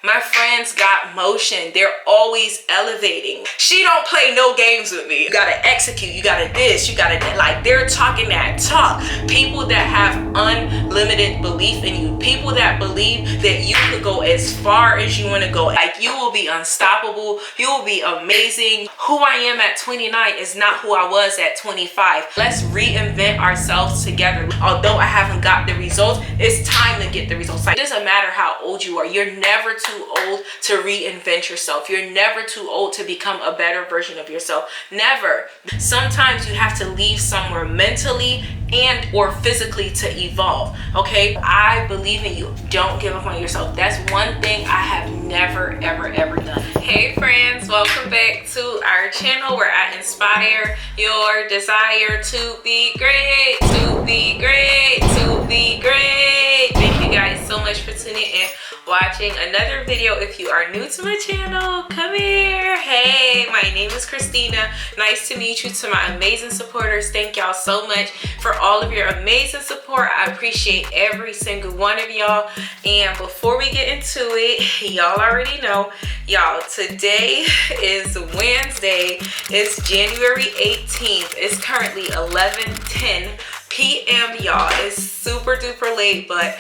My friends got motion. They're always elevating. She don't play no games with me. You gotta execute, you gotta this, you gotta that. Like, they're talking that talk. People that have unlimited belief in you. People that believe that you could go as far as you want to go. Like, you will be unstoppable. You will be amazing. Who I am at 29 is not who I was at 25. Let's reinvent ourselves together. Although I haven't got the results, it's time to get the results. Like, it doesn't matter how old you are. You're never too old to reinvent yourself. You're never too old to become a better version of yourself. Never. Sometimes you have to leave somewhere mentally and or physically to evolve. Okay, I believe in you. Don't give up on yourself. That's one thing I have never ever done. Hey friends, welcome back to our channel where I inspire your desire to be great, to be great, to be great. Thank you guys so much for tuning in, watching another video. If you are new to my channel, come here. Hey, my name is Christina. Nice to meet you. To my amazing supporters, thank y'all so much for all of your amazing support. I appreciate every single one of y'all. And before we get into it, y'all already know, y'all, today is Wednesday. It's January 18th. It's currently 11:10 p.m. y'all. It's super duper late, but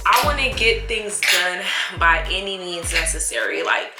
I want to get things done by any means necessary. Like,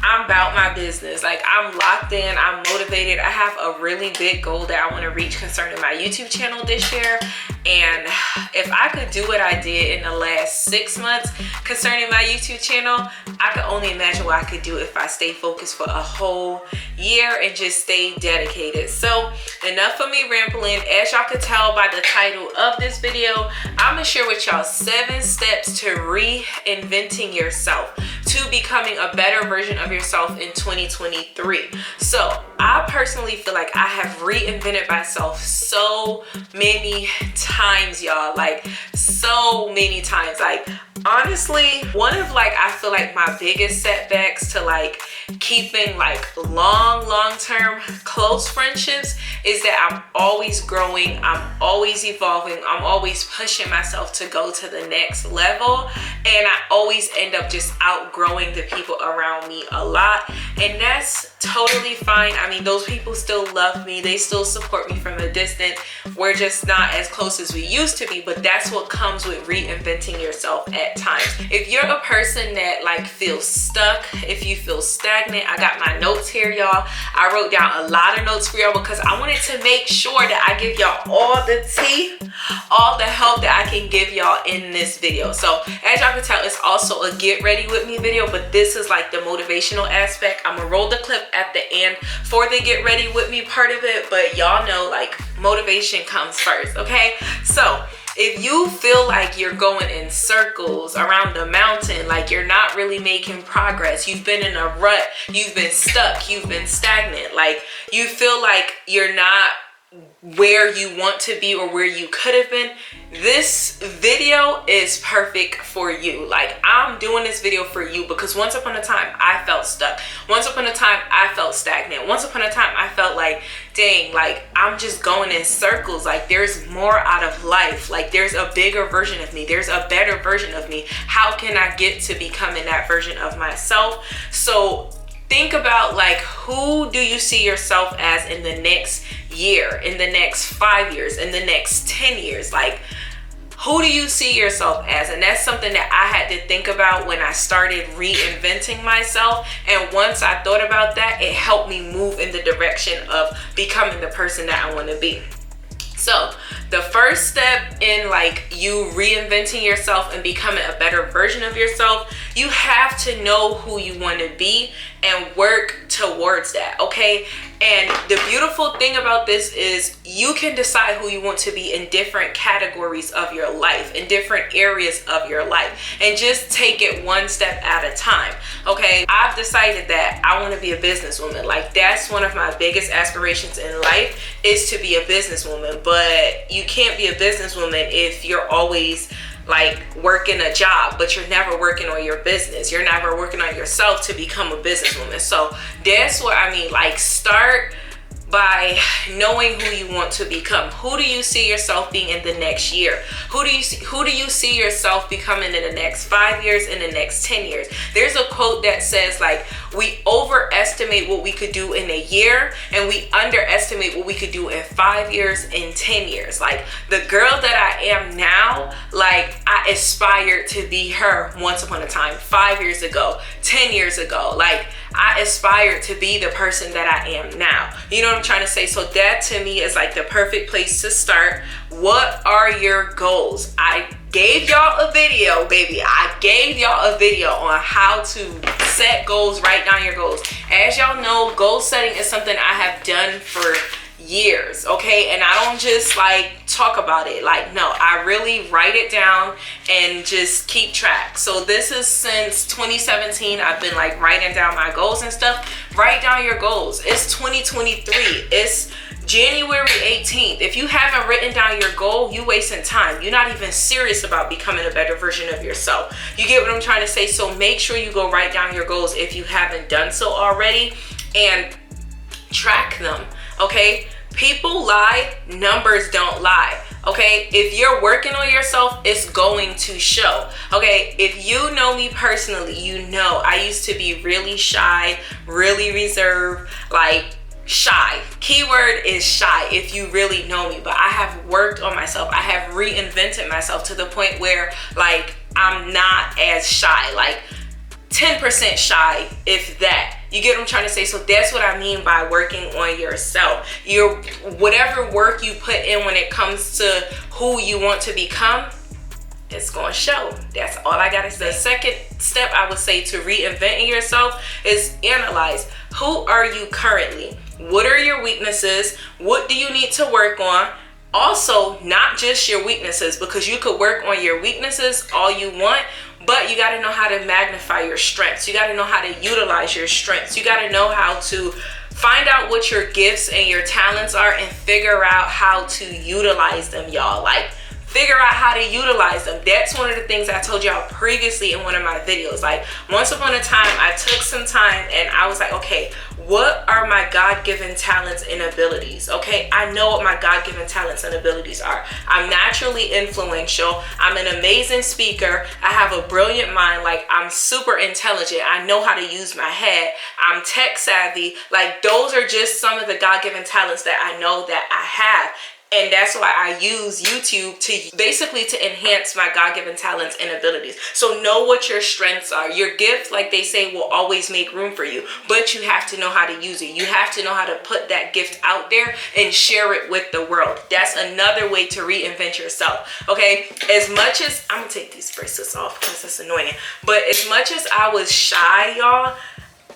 I'm about my business. Like, I'm locked in, I'm motivated. I have a really big goal that I want to reach concerning my YouTube channel this year. And if I could do what I did in the last 6 months concerning my YouTube channel, I could only imagine what I could do if I stay focused for a whole year and just stay dedicated. So enough of me rambling. As y'all could tell by the title of this video, I'm gonna share with y'all 7 steps to reinventing yourself, to becoming a better version of yourself in 2023. So I personally feel like I have reinvented myself so many times, y'all. Like, so many times. Like, honestly, one of, like, I feel like my biggest setbacks to like keeping like long-term close friendships is that I'm always growing, I'm always evolving, I'm always pushing myself to go to the next level, and I always end up just outgrowing the people around me a lot. And that's totally fine. I mean, those people still love me, they still support me from a distance. We're just not as close as we used to be, but that's what comes with reinventing yourself at times. If you're a person that like feels stuck, if you feel stagnant, I got my notes here, y'all. I wrote down a lot of notes for y'all because I wanted to make sure that I give y'all all the tea, all the help that I can give y'all in this video. So as y'all can tell, it's also a get ready with me video, but this is like the motivational aspect. I'm gonna roll the clip at the end for the get ready with me part of it, but y'all know, like, motivation comes first. Okay, so if you feel like you're going in circles around the mountain, like you're not really making progress, you've been in a rut, you've been stuck, you've been stagnant, like you feel like you're not where you want to be or where you could have been, this video is perfect for you. Like, I'm doing this video for you because once upon a time I felt stuck. Once upon a time I felt stagnant. Once upon a time I felt like, dang, like I'm just going in circles. Like, there's more out of life. Like, there's a bigger version of me, there's a better version of me. How can I get to becoming that version of myself? So think about, like, who do you see yourself as in the next year, in the next 5 years, in the next 10 years? Like, who do you see yourself as? And that's something that I had to think about when I started reinventing myself. And once I thought about that, it helped me move in the direction of becoming the person that I want to be. So the first step in like you reinventing yourself and becoming a better version of yourself, you have to know who you want to be and work towards that. Okay, and the beautiful thing about this is you can decide who you want to be in different categories of your life, in different areas of your life, and just take it one step at a time. Okay, I've decided that I want to be a businesswoman. Like, that's one of my biggest aspirations in life, is to be a businesswoman. But you can't be a businesswoman if you're always like working a job, but you're never working on your business. You're never working on yourself to become a businesswoman. So that's what I mean. Like, start by knowing who you want to become. Who do you see yourself being in the next year? Who do you see yourself becoming in the next 5 years, in the next 10 years? There's a quote that says, like, we overestimate what we could do in a year and we underestimate what we could do in 5 years, in 10 years. Like, the girl that I am now, like, I aspired to be her once upon a time, 5 years ago, 10 years ago. Like, I aspired to be the person that I am now. You know what I'm trying to say? So that to me is like the perfect place to start. What are your goals? I gave y'all a video, baby. I gave y'all a video on how to set goals, write down your goals. As y'all know, goal setting is something I have done for years, okay? And I don't just like talk about it. Like, no, I really write it down and just keep track. So this is since 2017. I've been like writing down my goals and stuff. Write down your goals. It's 2023. It's January 18th. If you haven't written down your goal, you wasting time. You're not even serious about becoming a better version of yourself. You get what I'm trying to say? So make sure you go write down your goals if you haven't done so already, and track them, okay? People lie, numbers don't lie, okay? If you're working on yourself, it's going to show, okay? If you know me personally, you know I used to be really shy, really reserved, like shy. Keyword is shy if you really know me, but I have worked on myself. I have reinvented myself to the point where like I'm not as shy, like 10% shy, if that. You get what I'm trying to say? So that's what I mean by working on yourself. Your whatever work you put in when it comes to who you want to become, it's going to show. That's all I got to say. The second step I would say to reinventing yourself is analyze. Who are you currently? What are your weaknesses? What do you need to work on? Also, not just your weaknesses, because you could work on your weaknesses all you want, but you got to know how to magnify your strengths. You got to know how to utilize your strengths. You got to know how to find out what your gifts and your talents are and figure out how to utilize them, y'all. Like, figure out how to utilize them. That's one of the things I told y'all previously in one of my videos. Like, once upon a time, I took some time and I was like, okay, what are my God-given talents and abilities? Okay, I know what my God-given talents and abilities are. I'm naturally influential. I'm an amazing speaker. I have a brilliant mind. Like, I'm super intelligent. I know how to use my head. I'm tech savvy. Like, those are just some of the God-given talents that I know that I have. And that's why I use YouTube to basically to enhance my God-given talents and abilities. So know what your strengths are. Your gift, like they say, will always make room for you, but you have to know how to use it. You have to know how to put that gift out there and share it with the world. That's another way to reinvent yourself, okay? As much as, I'm gonna take these bracelets off because it's annoying, but as much as I was shy, y'all,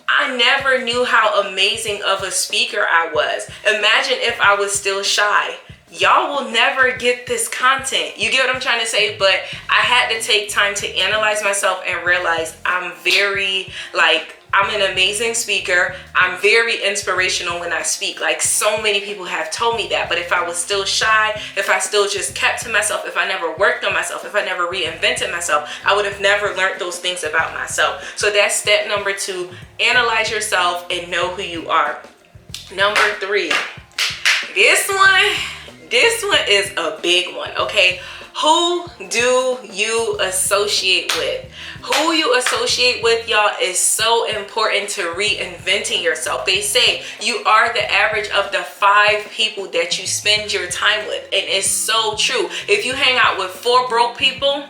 I never knew how amazing of a speaker I was. Imagine if I was still shy. Y'all will never get this content. You get what I'm trying to say? But I had to take time to analyze myself and realize I'm an amazing speaker. I'm very inspirational when I speak. Like, so many people have told me that. But if I was still shy, if I still just kept to myself, if I never worked on myself, if I never reinvented myself, I would have never learned those things about myself. So that's step number 2. Analyze yourself and know who you are. Number 3. This one is a big one, okay? Who do you associate with? Who you associate with, y'all, is so important to reinventing yourself. They say you are the average of the 5 people that you spend your time with. And it's so true. If you hang out with 4 broke people,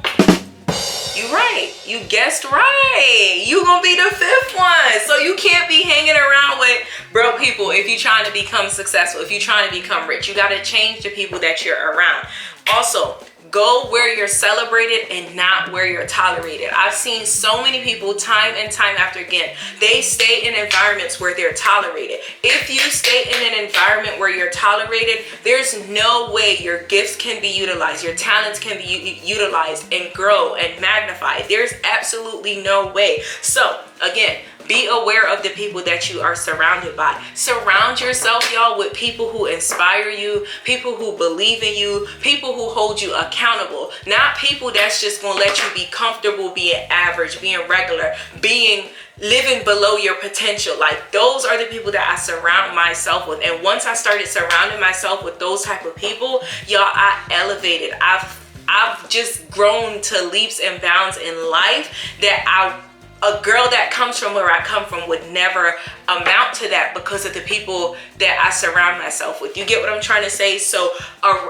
you're right. You guessed right. You gonna be the 5th one. So you can't be hanging around with broke people if you're trying to become successful, if you're trying to become rich. You gotta change the people that you're around. Also, go where you're celebrated and not where you're tolerated. I've seen so many people time and time after again, they stay in environments where they're tolerated. If you stay in an environment where you're tolerated, there's no way your gifts can be utilized, your talents can be utilized and grow and magnify. There's absolutely no way. So again, be aware of the people that you are surrounded by. Surround yourself, y'all, with people who inspire you, people who believe in you, people who hold you accountable. Not people that's just gonna let you be comfortable being average, being regular, being living below your potential. Like, those are the people that I surround myself with. And once I started surrounding myself with those type of people, y'all, I elevated. I've just grown to leaps and bounds in life that a girl that comes from where I come from would never amount to that because of the people that I surround myself with. You get what I'm trying to say? So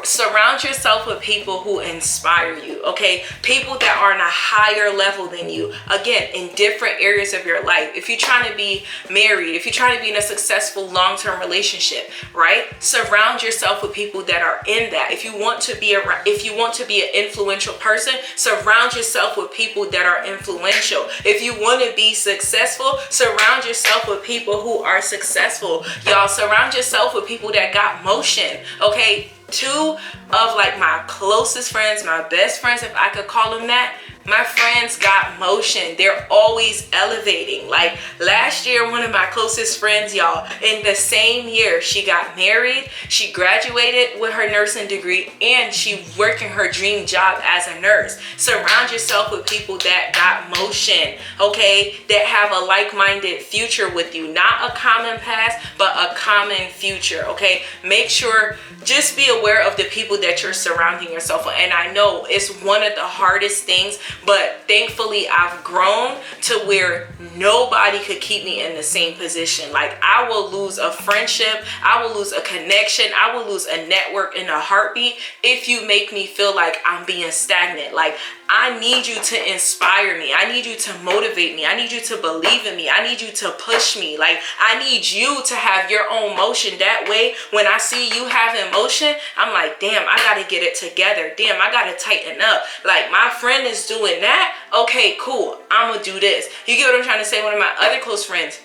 surround yourself with people who inspire you, okay? People that are on a higher level than you. Again, in different areas of your life. If you're trying to be married, if you're trying to be in a successful long-term relationship, right? Surround yourself with people that are in that. If you want to be an influential person, surround yourself with people that are influential. If you want to be successful, surround yourself with people who are successful. Y'all, surround yourself with people that got motion, okay? Two of like my closest friends, my best friends, if I could call them that, my friends got motion. They're always elevating. Like, last year, one of my closest friends, y'all, in the same year, she got married, she graduated with her nursing degree, and she working her dream job as a nurse. Surround yourself with people that got motion, okay? That have a like-minded future with you. Not a common past, but a common future, okay? Make sure, just be aware of the people that you're surrounding yourself with. And I know it's one of the hardest things, but thankfully I've grown to where nobody could keep me in the same position. Like, I will lose a friendship, I will lose a connection, I will lose a network in a heartbeat if you make me feel like I'm being stagnant. Like, I need you to inspire me. I need you to motivate me. I need you to believe in me. I need you to push me. Like, I need you to have your own motion. That way, when I see you having motion, I'm like, damn, I gotta get it together. Damn, I gotta tighten up. Like, my friend is doing that. Okay, cool. I'm gonna do this. You get what I'm trying to say? One of my other close friends,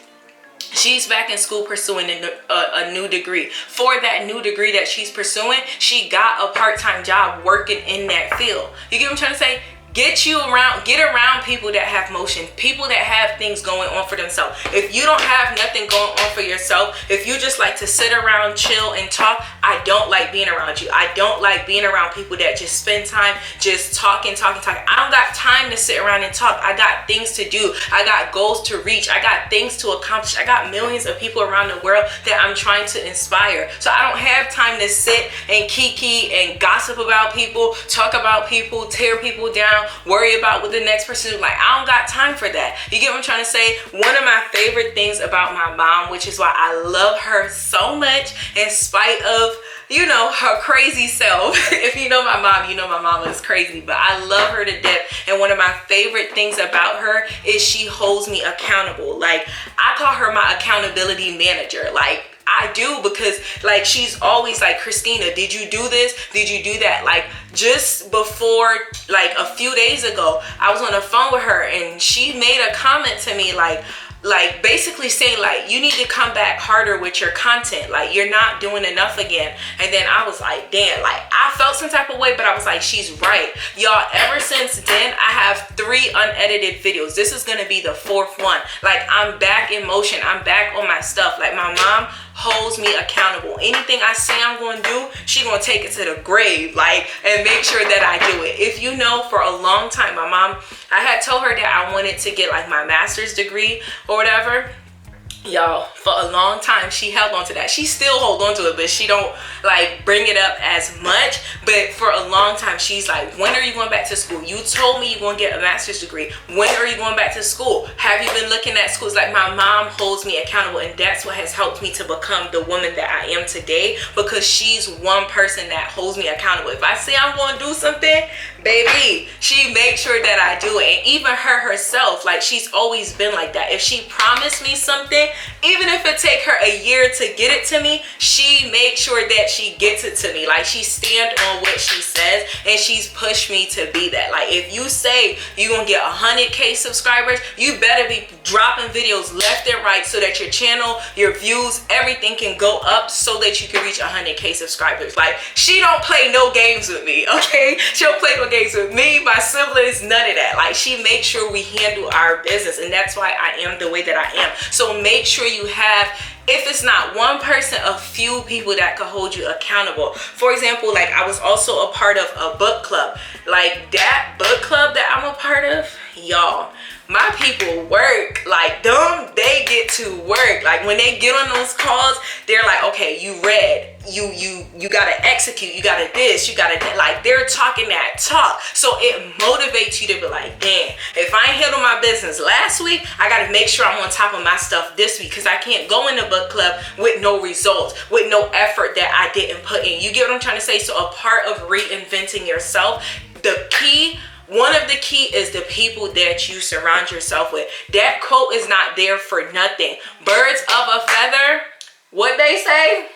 she's back in school pursuing a new degree. For that new degree that she's pursuing, she got a part-time job working in that field. You get what I'm trying to say? Get around people that have motion, people that have things going on for themselves. If you don't have nothing going on for yourself, if you just like to sit around, chill, and talk, I don't like being around you. I don't like being around people that just spend time just talking. I don't got time to sit around and talk. I got things to do. I got goals to reach. I got things to accomplish. I got millions of people around the world that I'm trying to inspire. So I don't have time to sit and kiki and gossip about people, talk about people, tear people down, worry about what the next person is like. I don't got time for that. You get what I'm trying to say? One of my favorite things about my mom, which is why I love her so much in spite of, you know, her crazy self. If you know my mom, you know my mama is crazy, but I love her to death. And one of my favorite things about her is she holds me accountable. Like, I call her my accountability manager. Like, I do, because like, she's always like, Christina, did you do this? Did you do that? Like, just before, like a few days ago, I was on the phone with her and she made a comment to me like basically saying like, you need to come back harder with your content. Like, you're not doing enough again. And then I was like, damn, like I felt some type of way, but I was like, she's right. Y'all, ever since then, I have 3 unedited videos. This is gonna be the 4th one. Like, I'm back in motion. I'm back on my stuff. Like, my mom holds me accountable. Anything I say I'm going to do, she going to take it to the grave, like, and make sure that I do it. If you know, for a long time, my mom, I had told her that I wanted to get like my master's degree or whatever. Y'all, for a long time, she held on to that. She still hold on to it, but she don't like bring it up as much. But for a long time, she's like, when are you going back to school? You told me you're going to get a master's degree. When are you going back to school? Have you been looking at schools? Like, my mom holds me accountable, and that's what has helped me to become the woman that I am today, because she's one person that holds me accountable. If I say I'm going to do something, baby, she makes sure that I do it. And even her herself, like, she's always been like that. If she promised me something, even if it take her a year to get it to me, she makes sure that she gets it to me. Like, she stand on what she says, and she's pushed me to be that. Like, if you say you're gonna get 100K subscribers, you better be dropping videos left and right so that your channel, your views, everything can go up so that you can reach 100K subscribers. Like, she don't play no games with me, okay? She don't play no games with me, my siblings, none of that. Like, she makes sure we handle our business, and that's why I am the way that I am. So make sure you have, if it's not one person, a few people that could hold you accountable. For example, like, I was also a part of a book club. Like, that book club that I'm a part of, y'all, my people work like them to work. Like when they get on those calls, they're like, okay, you read, you gotta execute, you gotta this, you gotta that. Like they're talking that talk. So it motivates you to be like, damn, if I ain't handled my business last week, I gotta make sure I'm on top of my stuff this week, because I can't go in the book club with no results, with no effort that I didn't put in. You get what I'm trying to say? So a part of reinventing yourself, one of the key is the people that you surround yourself with. That quote is not there for nothing. Birds of a feather, what they say?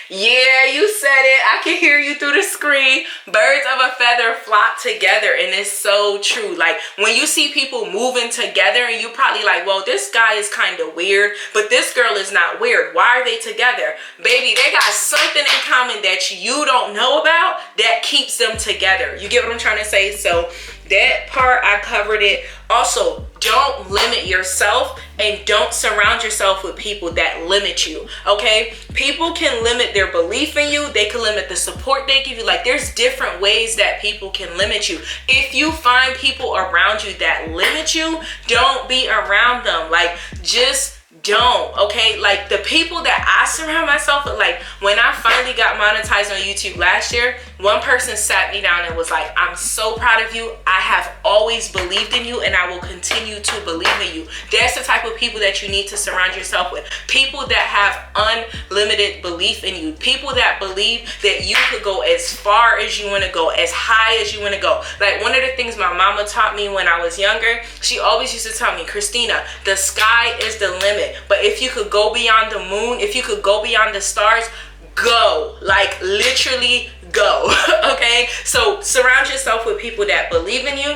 Yeah, you said it. I can hear you through the screen. Birds of a feather flock together, and it's so true. Like when you see people moving together and you're probably like, well, this guy is kind of weird, but this girl is not weird. Why are they together? Baby, they got something in common that you don't know about that keeps them together. You get what I'm trying to say? So that part, I covered it. Also, don't limit yourself and don't surround yourself with people that limit you, okay? People can limit their belief in you. They can limit the support they give you. Like there's different ways that people can limit you. If you find people around you that limit you, don't be around them. Like just don't, okay? Like the people that I surround myself with, like when I finally got monetized on YouTube last year, one person sat me down and was like, I'm so proud of you. I have always believed in you and I will continue to believe in you. That's the type of people that you need to surround yourself with. People that have unlimited belief in you. People that believe that you could go as far as you want to go, as high as you want to go. Like one of the things my mama taught me when I was younger, she always used to tell me, Christina, the sky is the limit. But if you could go beyond the moon, if you could go beyond the stars, go. Like literally go. Okay? So surround yourself with people that believe in you.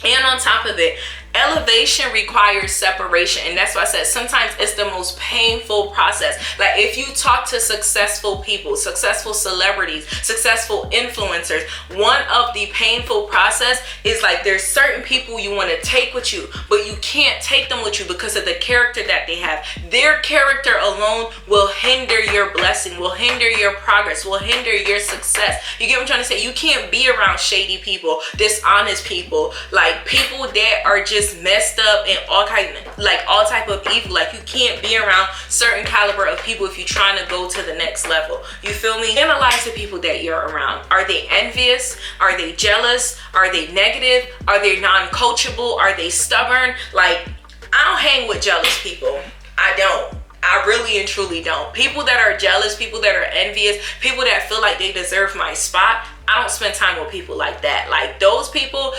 And on top of it, elevation requires separation, and that's why I said sometimes it's the most painful process. Like if you talk to successful people, successful celebrities, successful influencers, one of the painful process is like there's certain people you want to take with you, but you can't take them with you because of the character that they have. Their character alone will hinder your blessing, will hinder your progress, will hinder your success. You get what I'm trying to say? You can't be around shady people, dishonest people, like people that are just messed up and all type of evil. Like you can't be around certain caliber of people if you're trying to go to the next level. You feel me? Analyze the people that you're around. Are they envious? Are they jealous? Are they negative? Are they non-coachable? Are they stubborn? Like I don't hang with jealous people. I don't. I really and truly don't. People that are jealous, people that are envious, people that feel like they deserve my spot, I don't spend time with people like that. Like those people,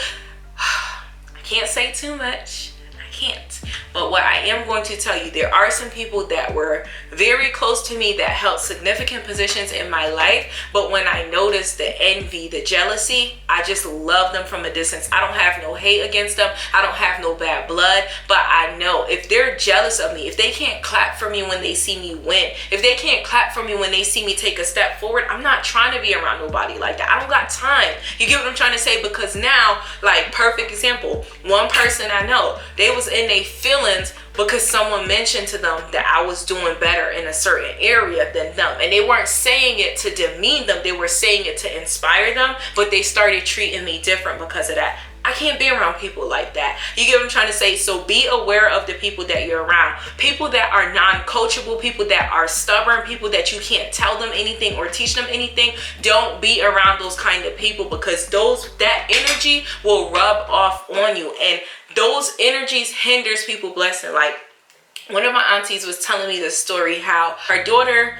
can't say too much. I can't. But what I am going to tell you, there are some people that were very close to me that held significant positions in my life. But when I noticed the envy, the jealousy, I just love them from a distance. I don't have no hate against them. I don't have no bad blood. But I know if they're jealous of me, if they can't clap for me when they see me win, if they can't clap for me when they see me take a step forward, I'm not trying to be around nobody like that. I don't got time. You get what I'm trying to say? Because now, like perfect example, one person I know, they was in their feelings because someone mentioned to them that I was doing better in a certain area than them. And they weren't saying it to demean them. They were saying it to inspire them, but they started treating me different because of that. I can't be around people like that. You get what I'm trying to say? So be aware of the people that you're around. People that are non-coachable, people that are stubborn, people that you can't tell them anything or teach them anything. Don't be around those kind of people because that energy will rub off on you. And those energies hinders people blessing. Like one of my aunties was telling me the story how her daughter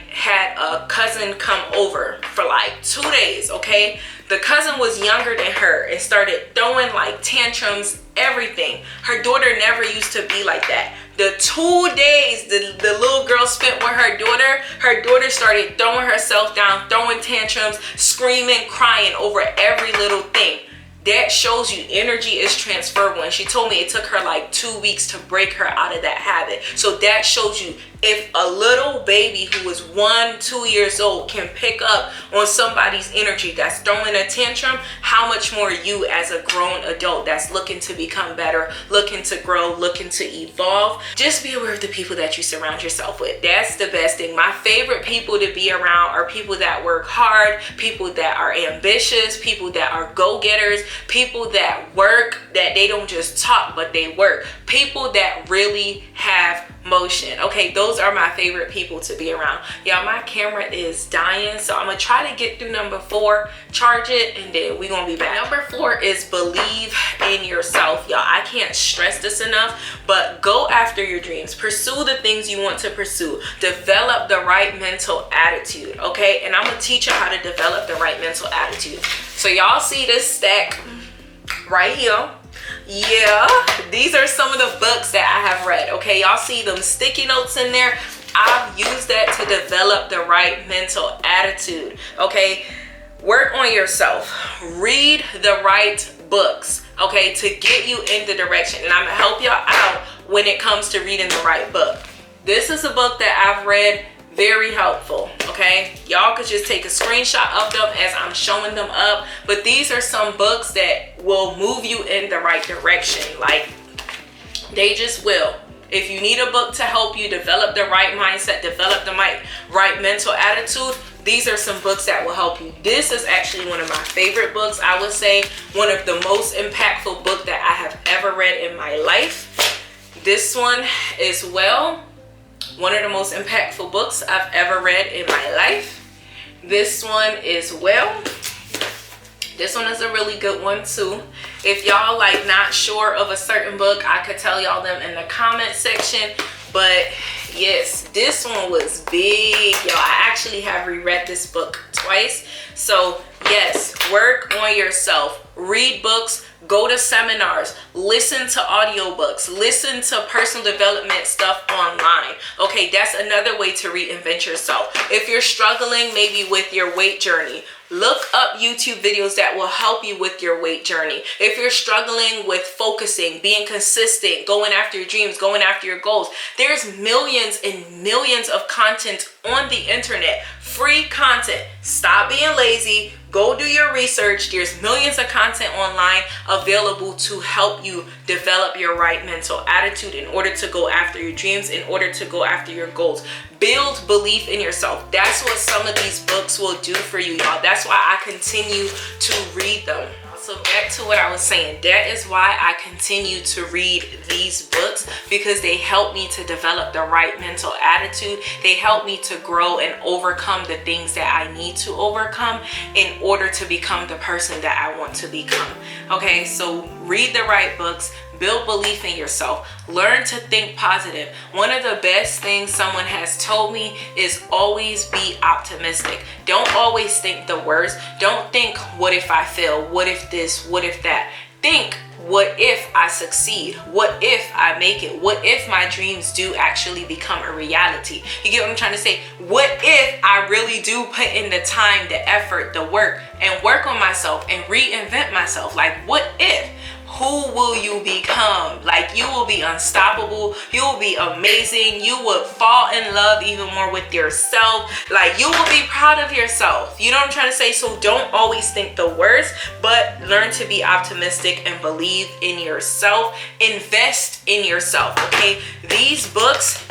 had a cousin come over for 2 days, okay? The cousin was younger than her and started throwing tantrums, everything. Her daughter never used to be like that. The 2 days the little girl spent with her daughter started throwing herself down, throwing tantrums, screaming, crying over every little thing. That shows you energy is transferable. And she told me it took her 2 weeks to break her out of that habit. So that shows you if a little baby who is 1-2 years old can pick up on somebody's energy that's throwing a tantrum, how much more you as a grown adult that's looking to become better, looking to grow, looking to evolve. Just be aware of the people that you surround yourself with. That's the best thing. My favorite people to be around are people that work hard, people that are ambitious, people that are go-getters, people that work, that they don't just talk but they work, people that really have have motion. Okay, those are my favorite people to be around. Y'all, my camera is dying, so I'm gonna try to get through number 4, charge it, and then we're gonna be back. Number 4 is believe in yourself. Y'all, I can't stress this enough, but go after your dreams. Pursue the things you want to pursue. Develop the right mental attitude, okay? And I'm gonna teach you how to develop the right mental attitude. So y'all see this stack right here? Yeah, these are some of the books that I have read. Okay, y'all see them sticky notes in there? I've used that to develop the right mental attitude. Okay, work on yourself. Read the right books, okay, to get you in the direction. And I'm gonna help y'all out when it comes to reading the right book. This is a book that I've read, very helpful. Okay, y'all could just take a screenshot of them as I'm showing them up, but these are some books that will move you in the right direction. Like, they just will. If you need a book to help you develop the right mindset, develop the right mental attitude, these are some books that will help you. This is actually one of my favorite books. I would say one of the most impactful book that I have ever read in my life. This one as well, one of the most impactful books I've ever read in my life. This one as well. This one is a really good one too. If y'all like not sure of a certain book, I could tell y'all them in the comment section. But yes, this one was big, y'all. I actually have reread this book twice. So yes, work on yourself. Read books, go to seminars, listen to audiobooks, listen to personal development stuff online. Okay, that's another way to reinvent yourself. If you're struggling maybe with your weight journey, look up YouTube videos that will help you with your weight journey. If you're struggling with focusing, being consistent, going after your dreams, going after your goals, there's millions and millions of content on the internet, free content. Stop being lazy. Go do your research. There's millions of content online available to help you develop your right mental attitude in order to go after your dreams, in order to go after your goals. Build belief in yourself. That's what some of these books will do for you, y'all. That's why I continue to read them. So back to what I was saying, that is why I continue to read these books, because they help me to develop the right mental attitude. They help me to grow and overcome the things that I need to overcome in order to become the person that I want to become. Okay, so read the right books, build belief in yourself, learn to think positive. One of the best things someone has told me is always be optimistic. Don't always think the worst. Don't think, what if I fail? What if this? What if that? Think, what if I succeed? What if I make it? What if my dreams do actually become a reality? You get what I'm trying to say? What if I really do put in the time, the effort, the work, and work on myself and reinvent myself? Like, what if? Who will you become? Like, you will be unstoppable. You will be amazing. You will fall in love even more with yourself. Like, you will be proud of yourself. You know what I'm trying to say? So don't always think the worst, but learn to be optimistic and believe in yourself. Invest in yourself, okay? These books,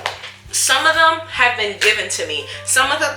some of them have been given to me. Some of them,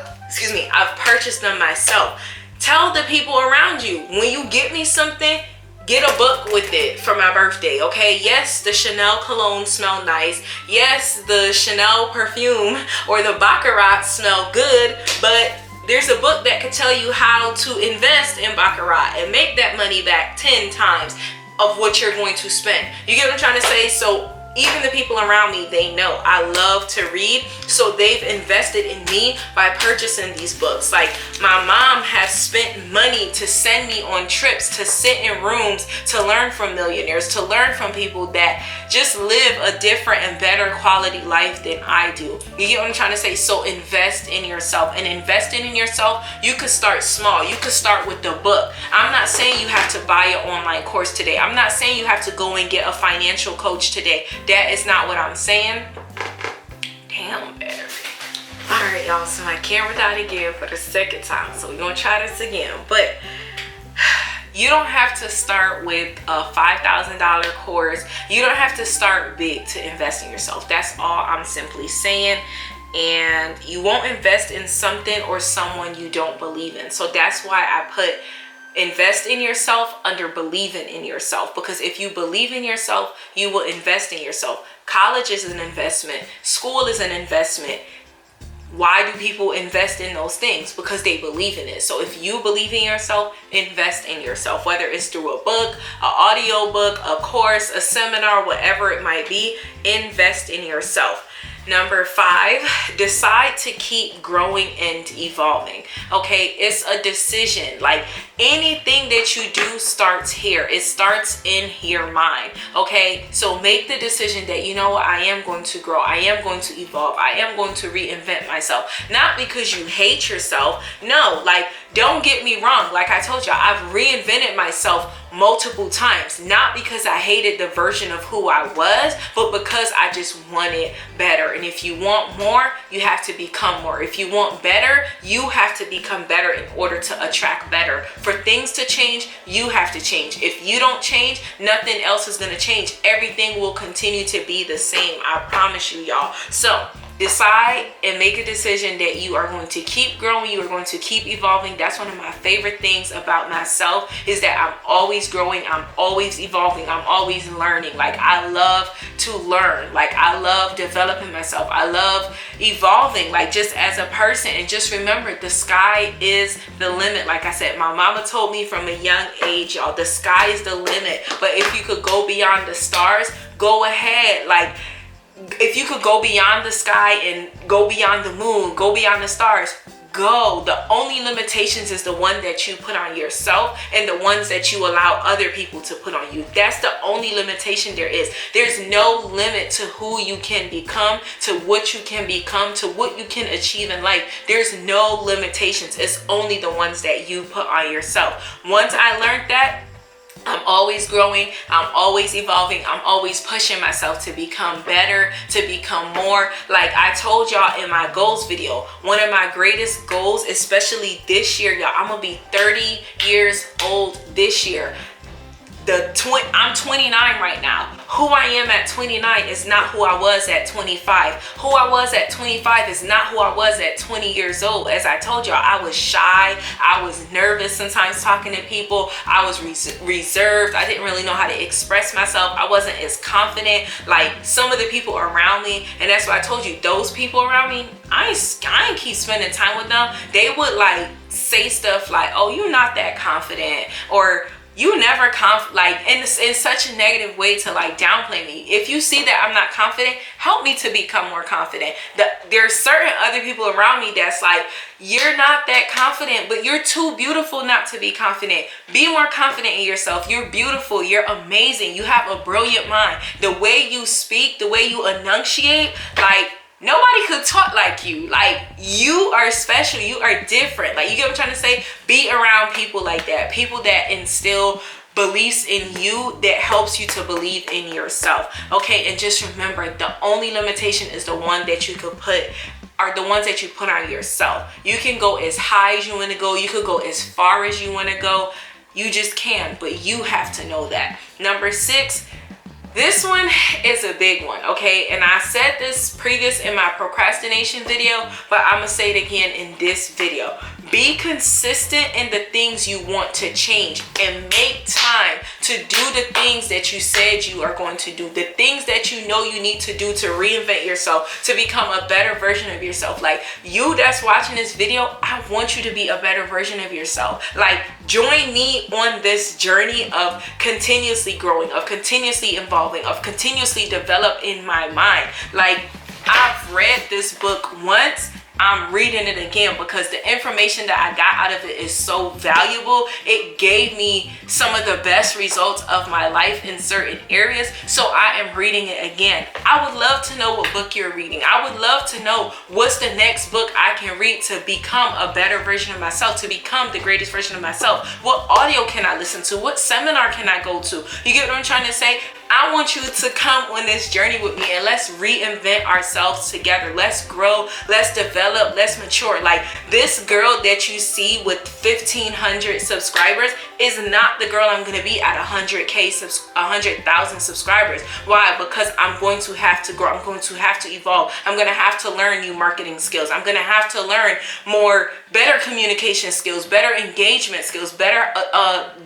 I've purchased them myself. Tell the people around you, when you get me something, get a book with it for my birthday, okay? Yes, the Chanel cologne smell nice. Yes, the Chanel perfume or the Baccarat smell good, but there's a book that could tell you how to invest in Baccarat and make that money back 10 times of what you're going to spend. You get what I'm trying to say? So even the people around me, they know I love to read, so they've invested in me by purchasing these books. Like, my mom has spent money to send me on trips, to sit in rooms, to learn from millionaires, to learn from people that just live a different and better quality life than I do. You get what I'm trying to say? So invest in yourself, and investing in yourself, you could start small. You could start with the book. I'm not saying you have to buy an online course today. I'm not saying you have to go and get a financial coach today. That is not what I'm saying. Damn, baby. All right, y'all, so my camera died again for the second time, so we're gonna try this again. But you don't have to start with a $5,000 course. You don't have to start big to invest in yourself. That's all I'm simply saying. And you won't invest in something or someone you don't believe in. So that's why I put invest in yourself under believing in yourself, because if you believe in yourself, you will invest in yourself. College is an investment. School is an investment. Why do people invest in those things? Because they believe in it. So if you believe in yourself, invest in yourself, whether it's through a book, an audio book, a course, a seminar, whatever it might be, invest in yourself. Number 5, decide to keep growing and evolving. Okay, it's a decision. Like anything that you do starts here. It starts in your mind. Okay, so make the decision that, you know what, I am going to grow. I am going to evolve. I am going to reinvent myself. Not because you hate yourself. No, like, don't get me wrong. Like I told you, I've reinvented myself multiple times, not because I hated the version of who I was, but because I just wanted better. And if you want more, you have to become more. If you want better, you have to become better in order to attract better. For things to change, you have to change. If you don't change, nothing else is going to change. Everything will continue to be the same. I promise you, y'all. So decide and make a decision that you are going to keep growing. You are going to keep evolving. That's one of my favorite things about myself, is that I'm always growing. I'm always evolving. I'm always learning. Like, I love to learn. Like, I love developing myself. I love evolving, like, just as a person. And just remember, the sky is the limit. Like I said, my mama told me from a young age, y'all, the sky is the limit. But if you could go beyond the stars, go ahead. Like, if you could go beyond the sky and go beyond the moon, go beyond the stars, go. The only limitations is the one that you put on yourself and the ones that you allow other people to put on you. That's the only limitation there is. There's no limit to who you can become, to what you can become, to what you can achieve in life. There's no limitations. It's only the ones that you put on yourself. Once I learned that, I'm always growing, I'm always evolving, I'm always pushing myself to become better, to become more. Like I told y'all in my goals video, one of my greatest goals, especially this year, y'all, I'm gonna be 30 years old this year. I'm 29 right now. Who I am at 29 is not who I was at 25. Who I was at 25 is not who I was at 20 years old. As I told y'all, I was shy. I was nervous sometimes talking to people. I was reserved. I didn't really know how to express myself. I wasn't as confident like some of the people around me. And that's why I told you, those people around me, I ain't keep spending time with them. They would like say stuff like, oh, you're not that confident, or you never like in such a negative way to like downplay me. If you see that I'm not confident, help me to become more confident. There's certain other people around me that's like, you're not that confident, but you're too beautiful not to be confident. Be more confident in yourself. You're beautiful. You're amazing. You have a brilliant mind. The way you speak, the way you enunciate, like, nobody could talk like you. Like, you are special. You are different. Like, you get what I'm trying to say? Be around people like that. People that instill beliefs in you, that helps you to believe in yourself. Okay, and just remember, the only limitation is the one that you could put, are the ones that you put on yourself. You can go as high as you want to go. You could go as far as you want to go. You just can, but you have to know that. Number 6, this one is a big one, okay? And I said this previous in my procrastination video, but I'm gonna say it again in this video. Be consistent in the things you want to change, and make time to do the things that you said you are going to do, the things that you know you need to do to reinvent yourself, to become a better version of yourself. Like, you that's watching this video, I want you to be a better version of yourself. Like, join me on this journey of continuously growing, of continuously evolving, of continuously developing my mind. Like, I've read this book once, I'm reading it again because the information that I got out of it is so valuable. It gave me some of the best results of my life in certain areas. So I am reading it again. I would love to know what book you're reading. I would love to know what's the next book I can read to become a better version of myself, to become the greatest version of myself. What audio can I listen to? What seminar can I go to? You get what I'm trying to say? I want you to come on this journey with me, and let's reinvent ourselves together. Let's grow, let's develop, let's mature. Like, this girl that you see with 1,500 subscribers, is not the girl I'm going to be at 100,000 subscribers. Why? Because I'm going to have to grow. I'm going to have to evolve. I'm going to have to learn new marketing skills. I'm going to have to learn better communication skills, better engagement skills, better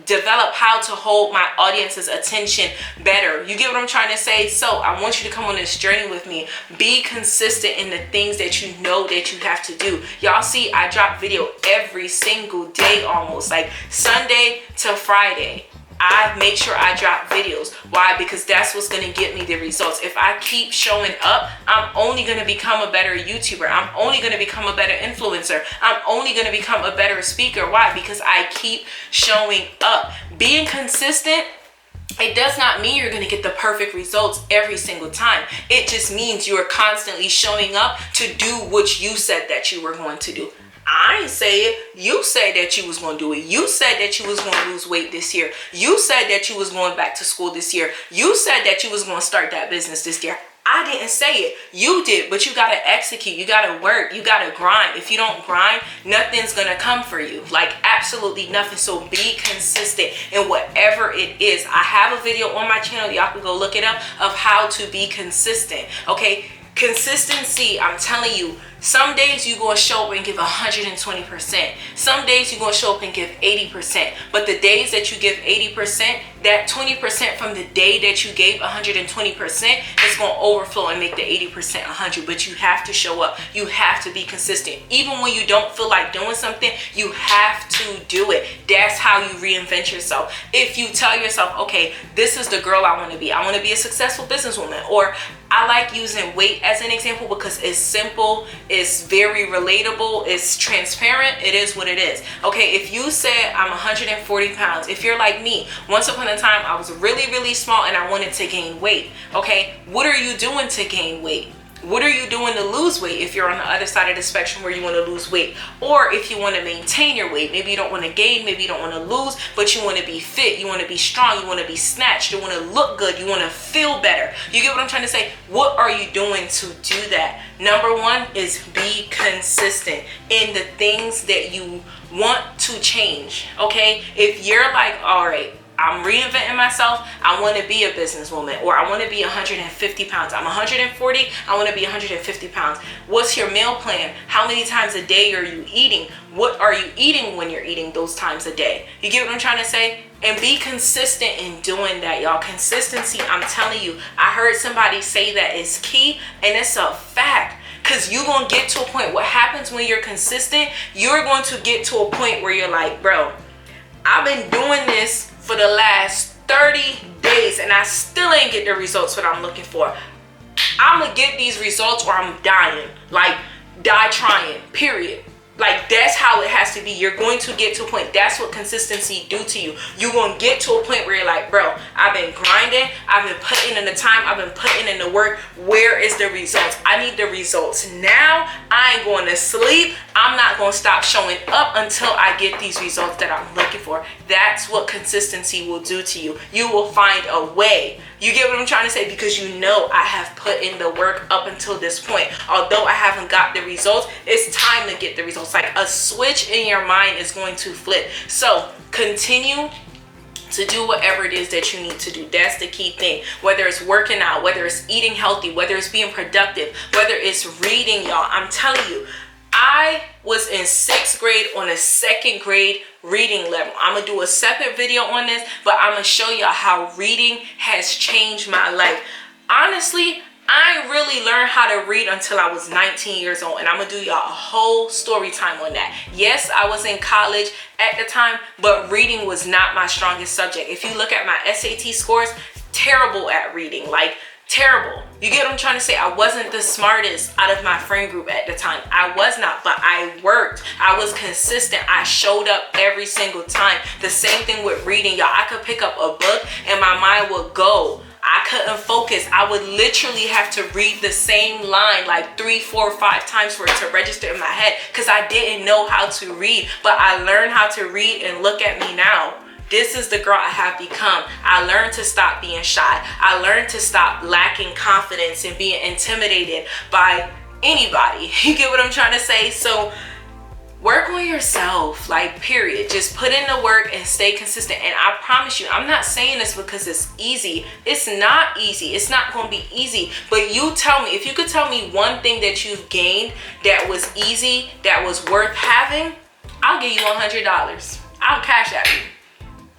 develop how to hold my audience's attention better. You get what I'm trying to say? So I want you to come on this journey with me. Be consistent in the things that you know that you have to do. Y'all see, I drop video every single day, almost like Sunday to Friday. I make sure I drop videos. Why? Because that's what's going to get me the results. If I keep showing up, I'm only going to become a better YouTuber. I'm only going to become a better influencer. I'm only going to become a better speaker. Why? Because I keep showing up. Being consistent, it does not mean you're going to get the perfect results every single time. It just means you are constantly showing up to do what you said that you were going to do. I ain't say it. You said that you was going to do it. You said that you was going to lose weight this year. You said that you was going back to school this year. You said that you was going to start that business this year. I didn't say it. You did, but you got to execute. You got to work. You got to grind. If you don't grind, nothing's going to come for you. Like absolutely nothing. So be consistent in whatever it is. I have a video on my channel. Y'all can go look it up of how to be consistent. Okay. Consistency, I'm telling you, some days you're going to show up and give 120%. Some days you're going to show up and give 80%. But the days that you give 80%, that 20% from the day that you gave 120% is going to overflow and make the 80% 100. But you have to show up. You have to be consistent. Even when you don't feel like doing something, you have to do it. That's how you reinvent yourself. If you tell yourself, okay, this is the girl I want to be. I want to be a successful businesswoman. Or I like using weight as an example because it's simple, it's very relatable, it's transparent, it is what it is. Okay, if you said I'm 140 pounds, if you're like me, once upon a time I was really, really small and I wanted to gain weight. Okay, what are you doing to gain weight? What are you doing to lose weight if you're on the other side of the spectrum where you want to lose weight? Or if you want to maintain your weight, maybe you don't want to gain, maybe you don't want to lose, but you want to be fit, you want to be strong, you want to be snatched, you want to look good, you want to feel better. You get what I'm trying to say? What are you doing to do that? Number one is be consistent in the things that you want to change. Okay? If you're like, all right, I'm reinventing myself, I want to be a businesswoman, or I want to be 150 pounds. I'm 140, I want to be 150 pounds. What's your meal plan? How many times a day are you eating? What are you eating when you're eating those times a day? You get what I'm trying to say? And be consistent in doing that, y'all. Consistency, I'm telling you, I heard somebody say that is key, and it's a fact. Because you're going to get to a point, what happens when you're consistent, you're going to get to a point where you're like, bro, I've been doing this for the last 30 days and I still ain't get the results that I'm looking for. I'm gonna get these results or I'm dying. Like, die trying, period. Like, that's how it has to be. You're going to get to a point. That's what consistency do to you. You're going to get to a point where you're like, bro, I've been grinding. I've been putting in the time. I've been putting in the work. Where is the results? I need the results now. I ain't going to sleep. I'm not going to stop showing up until I get these results that I'm looking for. That's what consistency will do to you. You will find a way. You get what I'm trying to say? Because you know I have put in the work up until this point. Although I haven't got the results, it's time to get the results. Like a switch in your mind is going to flip. So continue to do whatever it is that you need to do. That's the key thing. Whether it's working out, whether it's eating healthy, whether it's being productive, whether it's reading, y'all. I'm telling you, I was in 6th grade on a 2nd grade reading level. I'm gonna do a separate video on this, but I'm gonna show y'all how reading has changed my life. Honestly, I ain't really learned how to read until I was 19 years old, and I'm gonna do y'all a whole story time on that. Yes, I was in college at the time, but reading was not my strongest subject. If you look at my SAT scores, terrible at reading, like terrible. You get what I'm trying to say? I wasn't the smartest out of my friend group at the time. I was not, but I worked. I was consistent. I showed up every single time. The same thing with reading, y'all. I could pick up a book and my mind would go. I couldn't focus. I would literally have to read the same line like 3, 4, 5 times for it to register in my head because I didn't know how to read. But I learned how to read, and look at me now. This is the girl I have become. I learned to stop being shy. I learned to stop lacking confidence and being intimidated by anybody. You get what I'm trying to say? So work on yourself, like, period. Just put in the work and stay consistent. And I promise you, I'm not saying this because it's easy. It's not easy. It's not going to be easy. But you tell me, if you could tell me one thing that you've gained that was easy, that was worth having, I'll give you $100. I'll cash at you.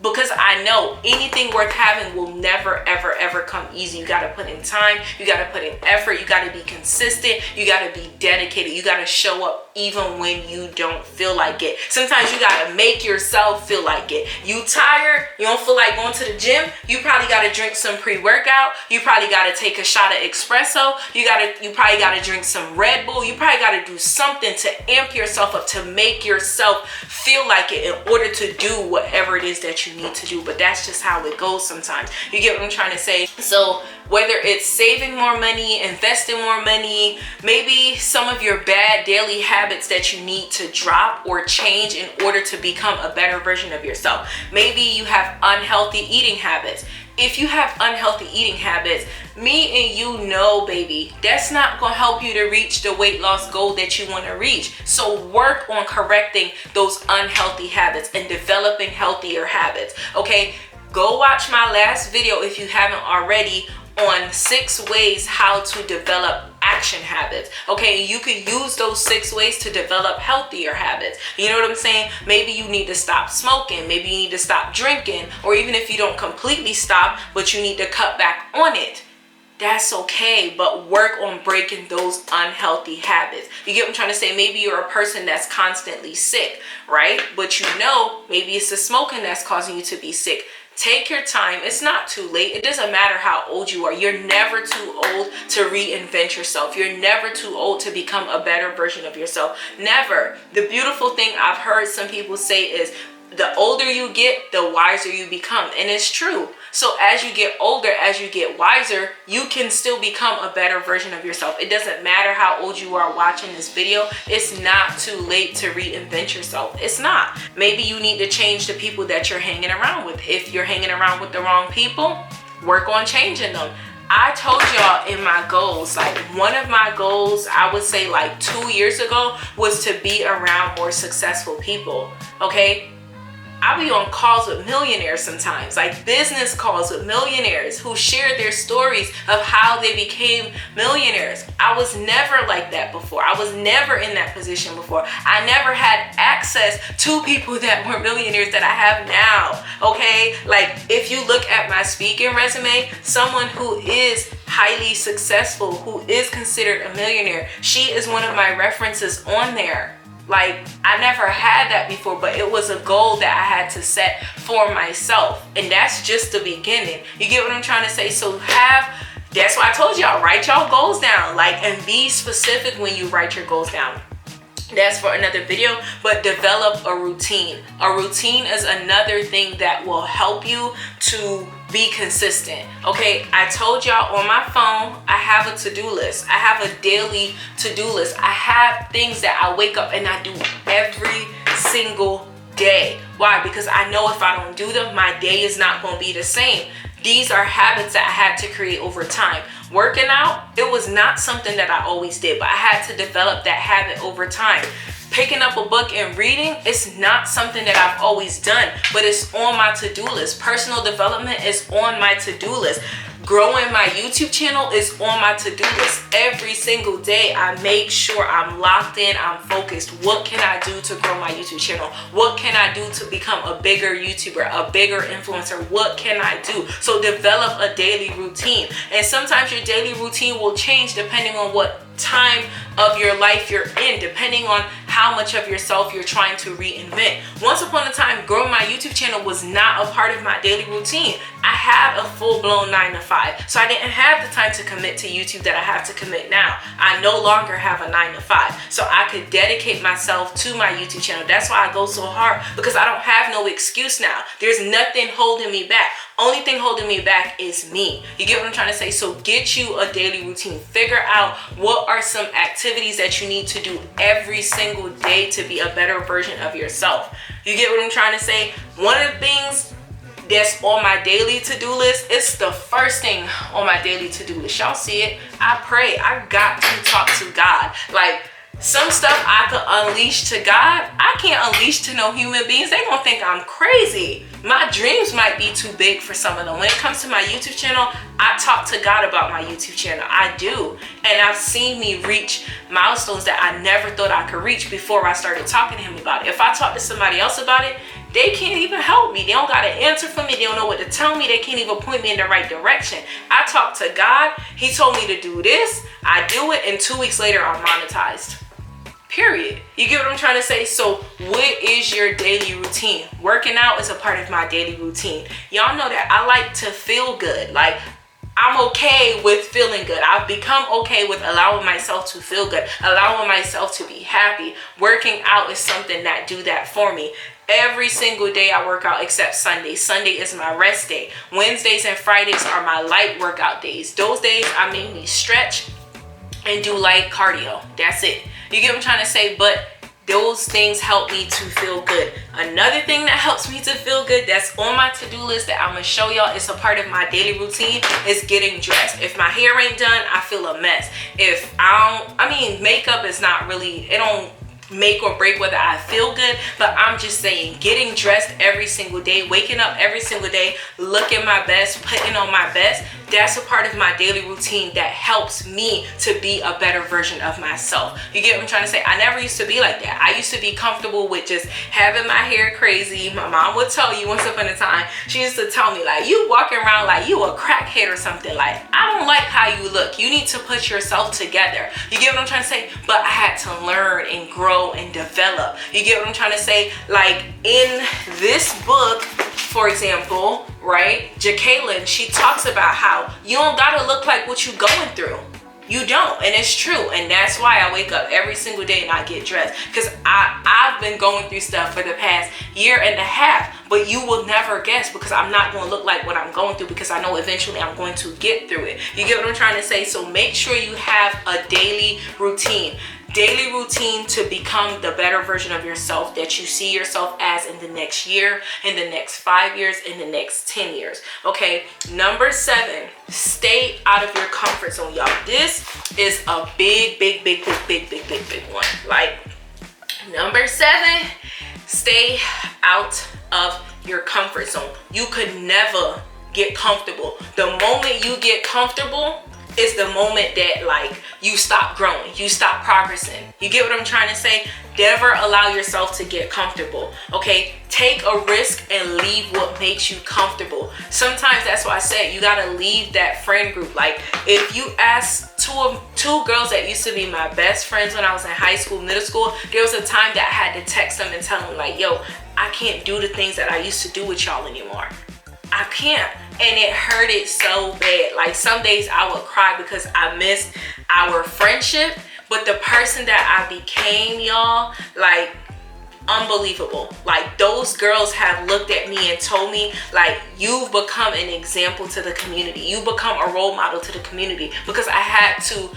Because I know anything worth having will never, ever, ever come easy. You got to put in time. You got to put in effort. You got to be consistent. You got to be dedicated. You got to show up even when you don't feel like it. Sometimes you got to make yourself feel like it. You tired, you don't feel like going to the gym, you probably got to drink some pre-workout. You probably got to take a shot of espresso. You probably got to drink some Red Bull. You probably got to do something to amp yourself up, to make yourself feel like it in order to do whatever it is that you need to do. But that's just how it goes sometimes. You get what I'm trying to say? So whether it's saving more money, investing more money, maybe some of your bad daily habits that you need to drop or change in order to become a better version of yourself. Maybe you have unhealthy eating habits. If you have unhealthy eating habits, me and you know, baby, that's not going to help you to reach the weight loss goal that you want to reach. So work on correcting those unhealthy habits and developing healthier habits. Okay, go watch my last video if you haven't already on 6 ways how to develop action habits. Okay, you could use those 6 ways to develop healthier habits. You know what I'm saying? Maybe you need to stop smoking, maybe you need to stop drinking, or even if you don't completely stop, but you need to cut back on it. That's okay, but work on breaking those unhealthy habits. You get what I'm trying to say? Maybe you're a person that's constantly sick, right? But you know, maybe it's the smoking that's causing you to be sick. Take your time. It's not too late. It doesn't matter how old you are. You're never too old to reinvent yourself. You're never too old to become a better version of yourself. Never. The beautiful thing I've heard some people say is, the older you get, the wiser you become. And it's true. So as you get older, as you get wiser, you can still become a better version of yourself. It doesn't matter how old you are watching this video. It's not too late to reinvent yourself. It's not. Maybe you need to change the people that you're hanging around with. If you're hanging around with the wrong people, work on changing them. I told y'all in my goals, like one of my goals, I would say like 2 years ago, was to be around more successful people. Okay? I be on calls with millionaires sometimes, like business calls with millionaires who share their stories of how they became millionaires. I was never like that before. I was never in that position before. I never had access to people that were millionaires that I have now, okay? Like if you look at my speaking resume, someone who is highly successful, who is considered a millionaire, she is one of my references on there. Like, I never had that before, but it was a goal that I had to set for myself. And that's just the beginning. You get what I'm trying to say? So that's why I told y'all, write y'all goals down. Like, and be specific when you write your goals down. That's for another video, but develop a routine. A routine is another thing that will help you to be consistent. Okay, I told y'all on my phone, I have a to-do list. I have a daily to-do list. I have things that I wake up and I do every single day. Why? Because I know if I don't do them, my day is not going to be the same. These are habits that I had to create over time. Working out, it was not something that I always did, but I had to develop that habit over time. Picking up a book and reading, it's not something that I've always done, but it's on my to-do list. Personal development is on my to-do list. Growing my YouTube channel is on my to-do list. Every single day, I make sure I'm locked in, I'm focused. What can I do to grow my YouTube channel? What can I do to become a bigger YouTuber, a bigger influencer? What can I do? So develop a daily routine. And sometimes your daily routine will change depending on what time of your life you're in, depending on how much of yourself you're trying to reinvent. Once upon a time, growing my YouTube channel was not a part of my daily routine. I had a full-blown 9-to-5, so I didn't have the time to commit to YouTube that I have to commit now. I no longer have a 9-to-5, so I could dedicate myself to my YouTube channel. That's why I go so hard, because I don't have no excuse now. There's nothing holding me back. Only thing holding me back is me. You get what I'm trying to say? So get you a daily routine. Figure out what are some activities that you need to do every single day to be a better version of yourself. You get what I'm trying to say? One of the things that's on my daily to-do list, it's the first thing on my daily to-do list. Y'all see it? I pray. I got to talk to God. Like, Some stuff I could unleash to God, I can't unleash to no human beings. They gonna think I'm crazy. My dreams might be too big for some of them. When it comes to my YouTube channel, I talk to God about my YouTube channel. I do. And I've seen me reach milestones that I never thought I could reach before I started talking to him about it. If I talk to somebody else about it, they can't even help me. They don't got an answer for me. They don't know what to tell me. They can't even point me in the right direction. I talk to God. He told me to do this. I do it, and 2 weeks later, I'm monetized. Period. You get what I'm trying to say? So what is your daily routine? Working out is a part of my daily routine. Y'all know that I like to feel good. Like, I'm okay with feeling good. I've become okay with allowing myself to feel good, allowing myself to be happy. Working out is something that do that for me. Every single day I work out except Sunday. Sunday is my rest day. Wednesdays and Fridays are my light workout days. Those days I mainly stretch and do light cardio. That's it. You get what I'm trying to say? But those things help me to feel good. Another thing that helps me to feel good, that's on my to-do list that I'm gonna show y'all, it's a part of my daily routine, is getting dressed. If my hair ain't done, I feel a mess. If makeup is not really, it don't make or break whether I feel good, but I'm just saying, getting dressed every single day, waking up every single day, looking my best, putting on my best, that's a part of my daily routine that helps me to be a better version of myself. You get what I'm trying to say? I never used to be like that. I used to be comfortable with just having my hair crazy. My mom would tell you once upon a time, she used to tell me, like, you walking around like you a crackhead or something. Like, I don't like how you look. You need to put yourself together. You get what I'm trying to say? But I had to learn and grow and develop. You get what I'm trying to say? Like, in this book, for example, right, Jekalyn, she talks about how you don't gotta look like what you going through. You don't, and it's true. And that's why I wake up every single day and I get dressed, because I've been going through stuff for the past year and a half, but you will never guess, because I'm not going to look like what I'm going through, because I know eventually I'm going to get through it. You get what I'm trying to say? So make sure you have a daily routine. Daily routine to become the better version of yourself that you see yourself as in the next year, in the next 5 years, in the next 10 years. Okay, number 7, stay out of your comfort zone, y'all. This is a big one. Like, number 7, stay out of your comfort zone. You could never get comfortable. The moment you get comfortable is the moment that, like, you stop growing, you stop progressing. You get what I'm trying to say? Never allow yourself to get comfortable. Okay, take a risk and leave what makes you comfortable. Sometimes that's why I said you gotta leave that friend group. Like, if you ask two girls that used to be my best friends when I was in high school, middle school, there was a time that I had to text them and tell them, like, yo, I can't do the things that I used to do with y'all anymore. I can't. And it hurted so bad. Like, some days I would cry because I missed our friendship, but the person that I became, y'all, like, unbelievable. Like, those girls have looked at me and told me, like, you've become an example to the community. You've become a role model to the community, because I had to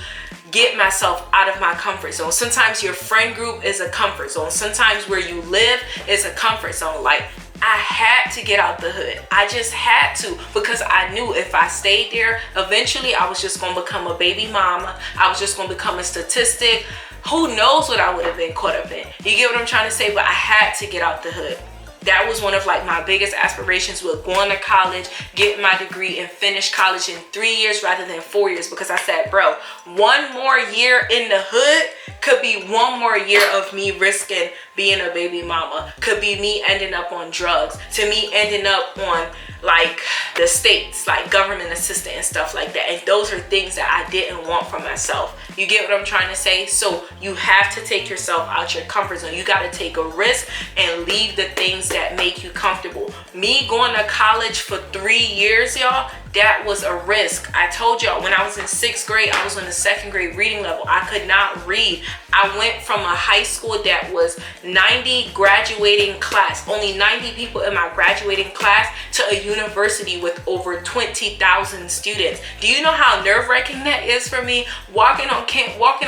get myself out of my comfort zone. Sometimes your friend group is a comfort zone. Sometimes where you live is a comfort zone. Like, I had to get out the hood. I just had to, because I knew if I stayed there, eventually I was just going to become a baby mama. I was just going to become a statistic. Who knows what I would have been caught up in. You get what I'm trying to say? But I had to get out the hood. That was one of, like, my biggest aspirations, with going to college, getting my degree, and finish college in 3 years rather than 4 years, because I said, bro, 1 more year in the hood could be 1 more year of me risking being a baby mama, could be me ending up on drugs, to me ending up on, like, the states, like government assistant and stuff like that. And those are things that I didn't want for myself. You get what I'm trying to say? So you have to take yourself out your comfort zone. You got to take a risk and leave the things that make you comfortable. Me going to college for 3 years, y'all, that was a risk. I told y'all, when I was in 6th grade, I was on the 2nd grade reading level. I could not read. I went from a high school that was 90 graduating class, only 90 people in my graduating class, to a university with over 20,000 students. Do you know how nerve-wracking that is for me? Walking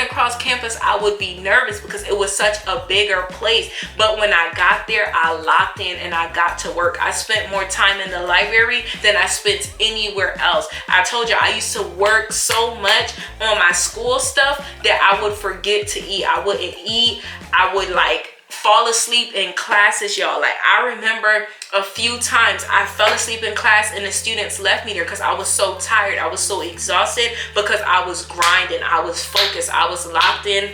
across campus, I would be nervous because it was such a bigger place. But when I got there, I locked in and I got to work. I spent more time in the library than I spent anywhere anywhere else. I told you I used to work so much on my school stuff that I would forget to eat. I wouldn't eat. I would like fall asleep in classes, y'all. Like, I remember a few times I fell asleep in class and the students left me there because I was so tired. I was so exhausted because I was grinding. I was focused. I was locked in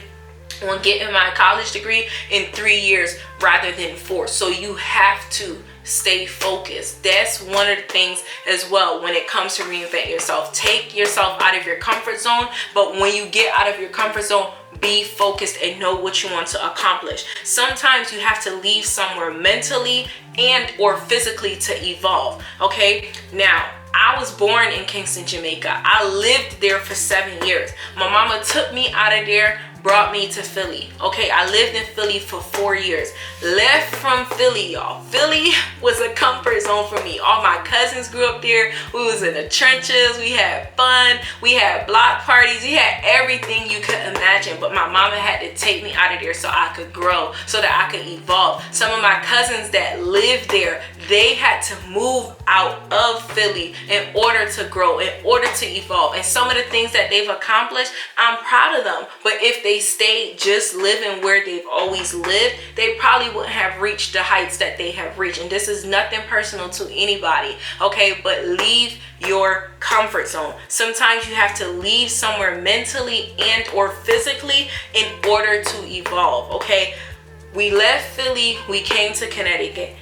on getting my college degree in 3 years rather than 4. So you have to stay focused. That's one of the things as well when it comes to reinvent yourself. Take yourself out of your comfort zone, but when you get out of your comfort zone, be focused and know what you want to accomplish. Sometimes you have to leave somewhere mentally and or physically to evolve. Okay, now I was born in Kingston, Jamaica. I lived there for 7 years. My mama took me out of there, brought me to Philly. Okay, I lived in Philly for 4 years. Left from Philly, y'all. Philly was a comfort zone for me. All my cousins grew up there. We was in the trenches. We had fun. We had block parties. We had everything you could imagine. But my mama had to take me out of there so I could grow, so that I could evolve. Some of my cousins that lived there, they had to move out of Philly in order to grow, in order to evolve. And some of the things that they've accomplished, I'm proud of them. But if they stayed just living where they've always lived, they probably wouldn't have reached the heights that they have reached. And this is nothing personal to anybody, okay? But leave your comfort zone. Sometimes you have to leave somewhere mentally and or physically in order to evolve, okay? We left Philly, we came to Connecticut.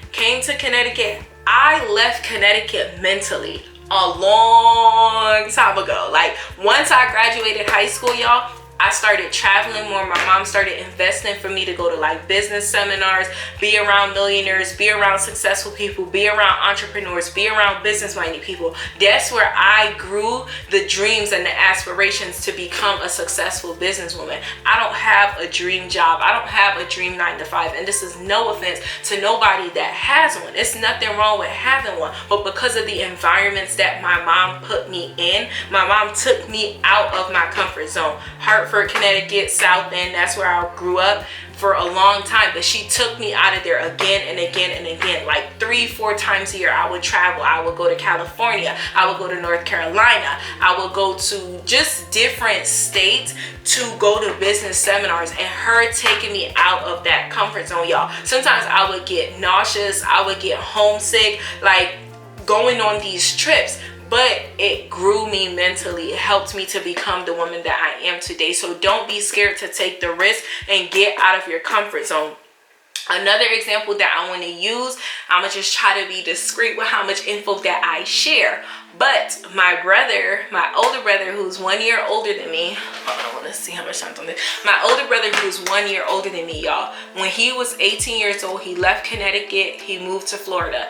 I left Connecticut mentally a long time ago. Like, once I graduated high school, y'all, I started traveling more. My mom started investing for me to go to like business seminars, be around millionaires, be around successful people, be around entrepreneurs, be around business-minded people. That's where I grew the dreams and the aspirations to become a successful businesswoman. I don't have a dream job. I don't have a dream 9 to 5. And this is no offense to nobody that has one. It's nothing wrong with having one. But because of the environments that my mom put me in, my mom took me out of my comfort zone. Hartford, Connecticut, South End, that's where I grew up for a long time. But she took me out of there again and again and again. Like 3-4 times a year I would travel. I would go to California, I would go to North Carolina, I would go to just different states to go to business seminars, and her taking me out of that comfort zone, y'all. Sometimes I would get nauseous, I would get homesick, like going on these trips. But it grew me mentally. It helped me to become the woman that I am today. So don't be scared to take the risk and get out of your comfort zone. Another example that I want to use, I'm going to just try to be discreet with how much info that I share. But my brother, my older brother, who's 1 year older than me, I want to see how much time's on this. My older brother, who's 1 year older than me, y'all, when he was 18 years old, he left Connecticut, he moved to Florida.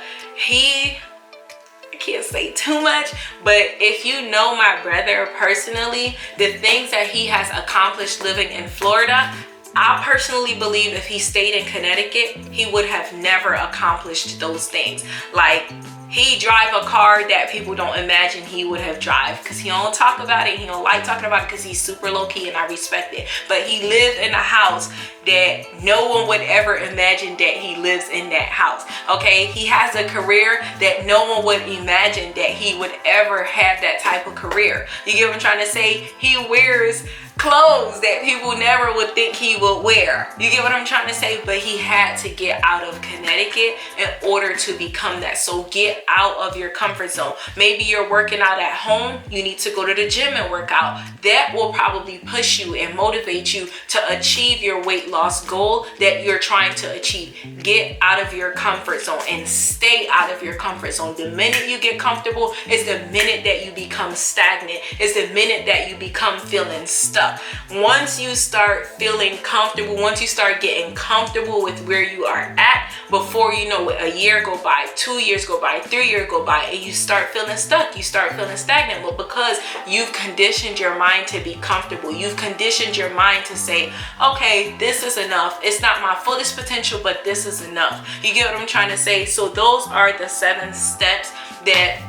Can't say too much, but if you know my brother personally, the things that he has accomplished living in Florida, I personally believe if he stayed in Connecticut, he would have never accomplished those things. Like, he drive a car that people don't imagine he would have drive, because he don't talk about it. He don't like talking about it because he's super low-key, and I respect it. But he lived in a house that no one would ever imagine that he lives in that house. Okay, he has a career that no one would imagine that he would ever have that type of career. You get what I'm trying to say? He wears clothes that people never would think he would wear. You get what I'm trying to say? But he had to get out of Connecticut in order to become that. So get out of your comfort zone. Maybe you're working out at home, you need to go to the gym and work out. That will probably push you and motivate you to achieve your weight loss goal that you're trying to achieve. Get out of your comfort zone and stay out of your comfort zone. The minute you get comfortable is the minute that you become stagnant. It's the minute that you become feeling stuck. Once you start feeling comfortable, once you start getting comfortable with where you are at, before you know it, a year go by, 2 years go by, 3 years go by, and you start feeling stuck, you start feeling stagnant. Well, because you've conditioned your mind to be comfortable, you've conditioned your mind to say, okay, this is enough. It's not my fullest potential, but this is enough. You get what I'm trying to say? So those are the 7 steps that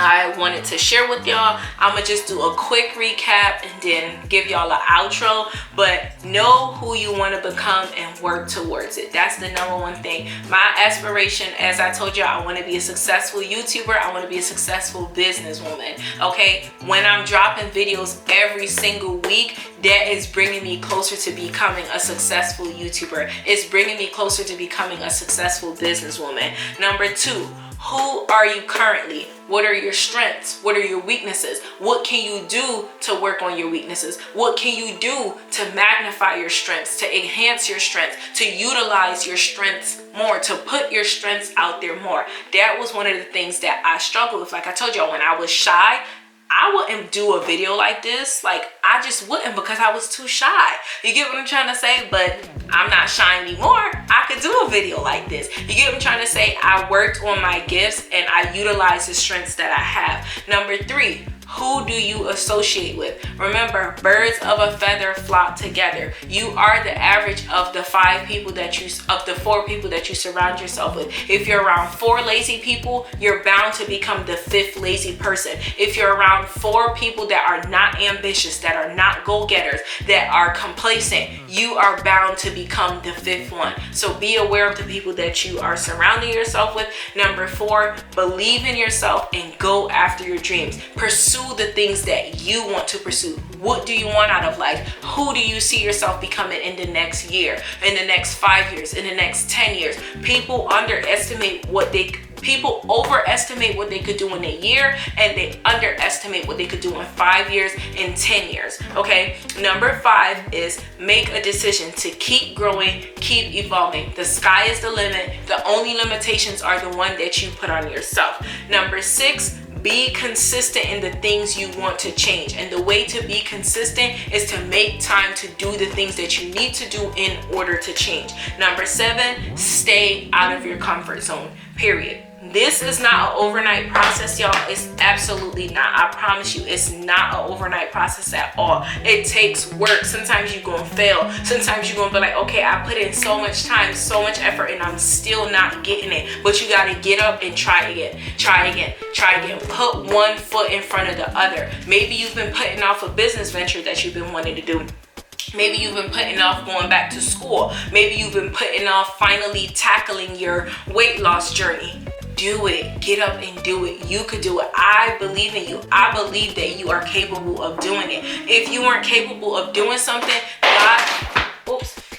I wanted to share with y'all. I'm gonna just do a quick recap and then give y'all an outro, but know who you want to become and work towards it. That's the number one thing. My aspiration, as I told you, I want to be a successful YouTuber. I want to be a successful businesswoman. Okay, when I'm dropping videos every single week, that is bringing me closer to becoming a successful YouTuber. It's bringing me closer to becoming a successful businesswoman. Number two, who are you currently? What are your strengths? What are your weaknesses? What can you do to work on your weaknesses? What can you do to magnify your strengths, to enhance your strengths, to utilize your strengths more, to put your strengths out there more? That was one of the things that I struggled with. Like I told y'all, when I was shy, I wouldn't do a video like this. Like, I just wouldn't, because I was too shy. You get what I'm trying to say? But I'm not shy anymore. I could do a video like this. You get what I'm trying to say? I worked on my gifts and I utilized the strengths that I have. Number three, who do you associate with? Remember, birds of a feather flock together. You are the average of the 4 people that you surround yourself with. If you're around 4 lazy people, you're bound to become the 5th lazy person. If you're around 4 people that are not ambitious, that are not go-getters, that are complacent, you are bound to become the 5th one. So be aware of the people that you are surrounding yourself with. Number 4, believe in yourself and go after your dreams. Pursue the things that you want to pursue. What do you want out of life? Who do you see yourself becoming in the next year, in the next 5 years, in the next 10 years? People overestimate what they could do in a year, and they underestimate what they could do in 5 years, in 10 years. Okay, number 5 is make a decision to keep growing, keep evolving. The sky is the limit. The only limitations are the one that you put on yourself. Number 6, be consistent in the things you want to change. And the way to be consistent is to make time to do the things that you need to do in order to change. Number 7, stay out of your comfort zone, period. This is not an overnight process, y'all. It's absolutely not. I promise you, it's not an overnight process at all. It takes work. Sometimes you're going to fail. Sometimes you're going to be like, okay, I put in so much time, so much effort, and I'm still not getting it. But you got to get up and try again. Try again. Try again. Put one foot in front of the other. Maybe you've been putting off a business venture that you've been wanting to do. Maybe you've been putting off going back to school. Maybe you've been putting off finally tackling your weight loss journey. Do it. Get up and do it. You could do it. I believe in you. I believe that you are capable of doing it. If you weren't capable of doing something,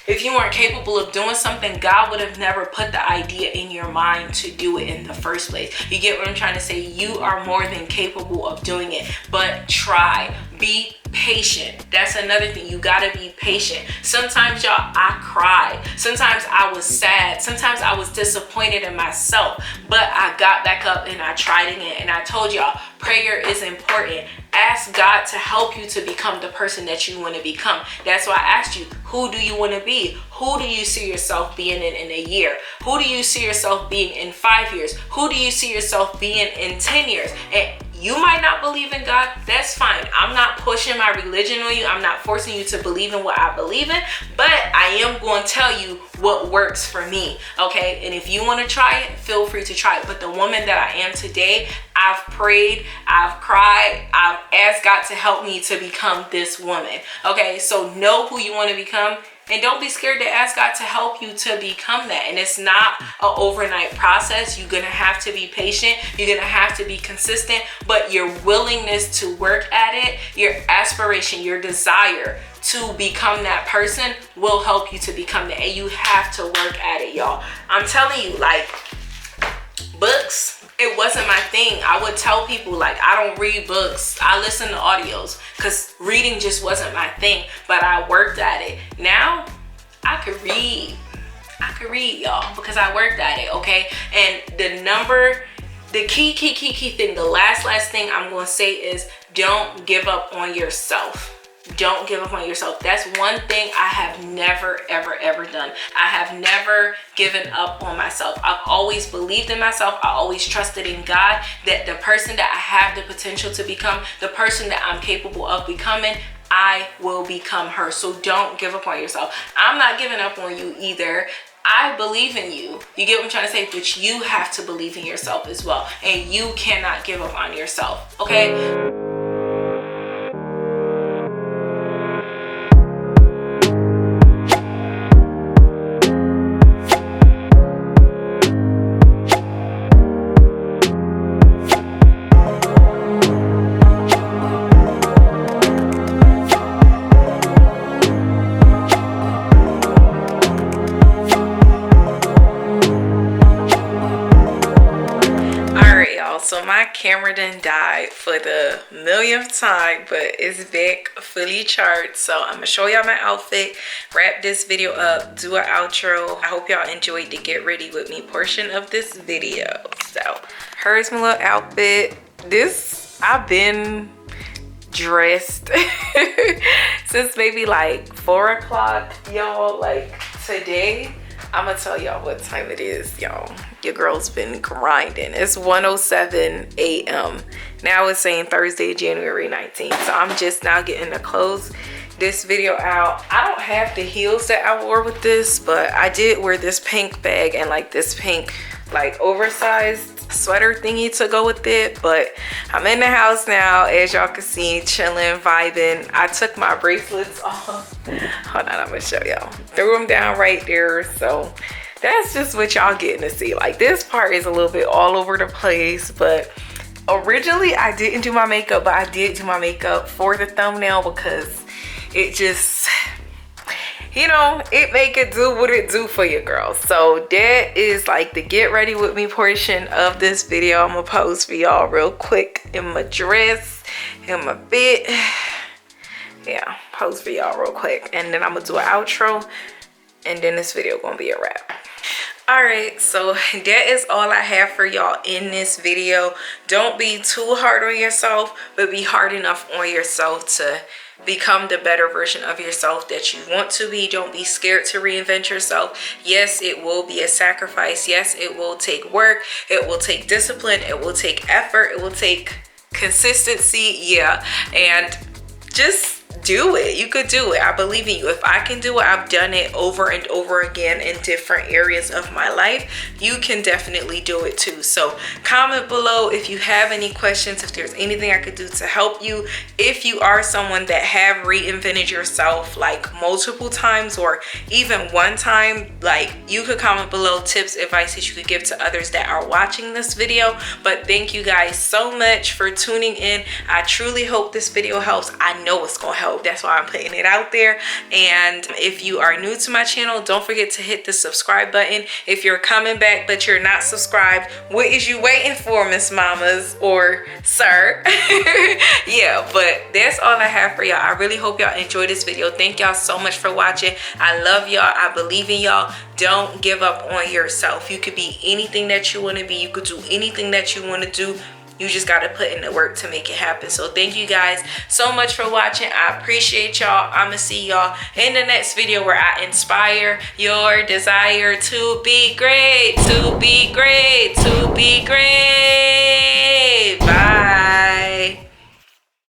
if you weren't capable of doing something, God would have never put the idea in your mind to do it in the first place. You get what I'm trying to say? You are more than capable of doing it, but try. Be patient. That's another thing. You gotta be patient. Sometimes, y'all, I cried. Sometimes I was sad. Sometimes I was disappointed in myself, but I got back up and I tried again. And I told y'all, prayer is important. Ask God to help you to become the person that you want to become. That's why I asked you, who do you want to be? Who do you see yourself being in a year? Who do you see yourself being in 5 years? Who do you see yourself being in 10 years? And you might not believe in God. That's fine. I'm not pushing my religion on you. I'm not forcing you to believe in what I believe in, but I am going to tell you what works for me. Okay. And if you want to try it, feel free to try it. But the woman that I am today, I've prayed, I've cried, I've asked God to help me to become this woman. Okay. So know who you want to become. And don't be scared to ask God to help you to become that. And it's not an overnight process. You're going to have to be patient. You're going to have to be consistent. But your willingness to work at it, your aspiration, your desire to become that person will help you to become that. And you have to work at it, y'all. I'm telling you, like, books, it wasn't my thing. I would tell people, like, I don't read books. I listen to audios because reading just wasn't my thing, but I worked at it. Now I could read, y'all, because I worked at it. Okay. And the key thing, the last thing I'm going to say is don't give up on yourself. Don't give up on yourself. That's one thing I have never, ever done. I have never given up on myself. I've always believed in myself. I always trusted in God that the person that I have the potential to become, the person that I'm capable of becoming, I will become her. So don't give up on yourself. I'm not giving up on you either. I believe in you. You get what I'm trying to say? But you have to believe in yourself as well. And you cannot give up on yourself, okay? So my camera done died for the millionth time, but it's back fully charged. So I'm gonna show y'all my outfit, wrap this video up, do an outro. I hope y'all enjoyed the get ready with me portion of this video. So here's my little outfit. I've been dressed since maybe like 4 o'clock, y'all. Like today, I'm gonna tell y'all what time it is, y'all. Your girl's been grinding. It's 1:07 a.m. Now it's saying Thursday, January 19th. So I'm just now getting to close this video out. I don't have the heels that I wore with this, but I did wear this pink bag and like this pink like oversized sweater thingy to go with it. But I'm in the house now, as y'all can see, chilling, vibing. I took my bracelets off. Hold on, I'm gonna show y'all. Threw them down right there. So that's just what y'all getting to see. Like this part is a little bit all over the place, but originally I didn't do my makeup, but I did do my makeup for the thumbnail because it just, you know, it make it do what it do for you, girl. So that is like the get ready with me portion of this video. I'm gonna pose for y'all real quick in my dress, in my fit. Yeah, pose for y'all real quick, and then I'm gonna do an outro, and then this video gonna be a wrap. All right, so that is all I have for y'all in this video. Don't be too hard on yourself, but be hard enough on yourself to become the better version of yourself that you want to be. Don't be scared to reinvent yourself. Yes, it will be a sacrifice. Yes, it will take work. It will take discipline. It will take effort. It will take consistency. Yeah, and just do it. You could do it. I believe in you. If I can do it, I've done it over and over again in different areas of my life. You can definitely do it too. So comment below if you have any questions, if there's anything I could do to help you. If you are someone that have reinvented yourself like multiple times or even one time, like you could comment below tips, advice that you could give to others that are watching this video. But thank you guys so much for tuning in. I truly hope this video helps. I know it's gonna help. That's why I'm putting it out there. And if you are new to my channel, don't forget to hit the subscribe button. If you're coming back but you're not subscribed, what is you waiting for, Miss Mamas or Sir? Yeah, but that's all I have for y'all. I really hope y'all enjoyed this video. Thank y'all so much for watching. I love y'all. I believe in y'all. Don't give up on yourself. You could be anything that you want to be. You could do anything that you want to do. You just got to put in the work to make it happen. So thank you guys so much for watching. I appreciate y'all. I'm going to see y'all in the next video where I inspire your desire to be great, to be great, to be great.